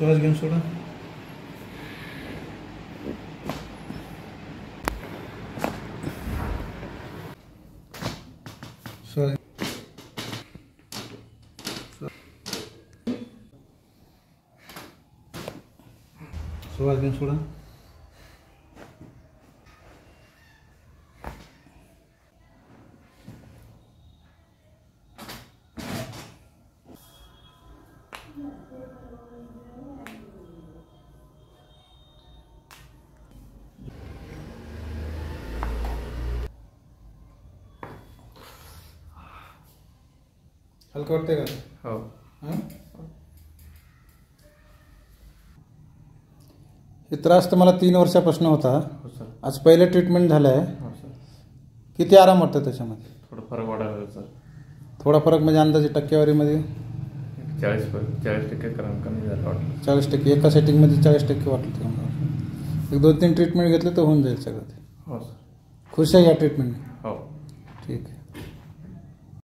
श्वास घेऊन सोडा. श्वास श्वास घेऊन सोडा. हलकं वाटतंय का? हो. हे त्रास तर मला 3 वर्षापासून होता. हो सर. आज पहिलं ट्रीटमेंट झालं आहे. हो सर. किती आराम वाटतं त्याच्यामध्ये? थोडं फरक वाढायला सर. थोडा फरक म्हणजे अंदाजे टक्केवारीमध्ये 40% कमी झालं वाटतं. 40%. एका सेटिंगमध्ये 40% वाटलं तुम्हाला. 1-2-3 ट्रीटमेंट घेतले तर होऊन जाईल सगळं ते. हो सर. खुश आहे या ट्रीटमेंटने? हो. ठीक आहे.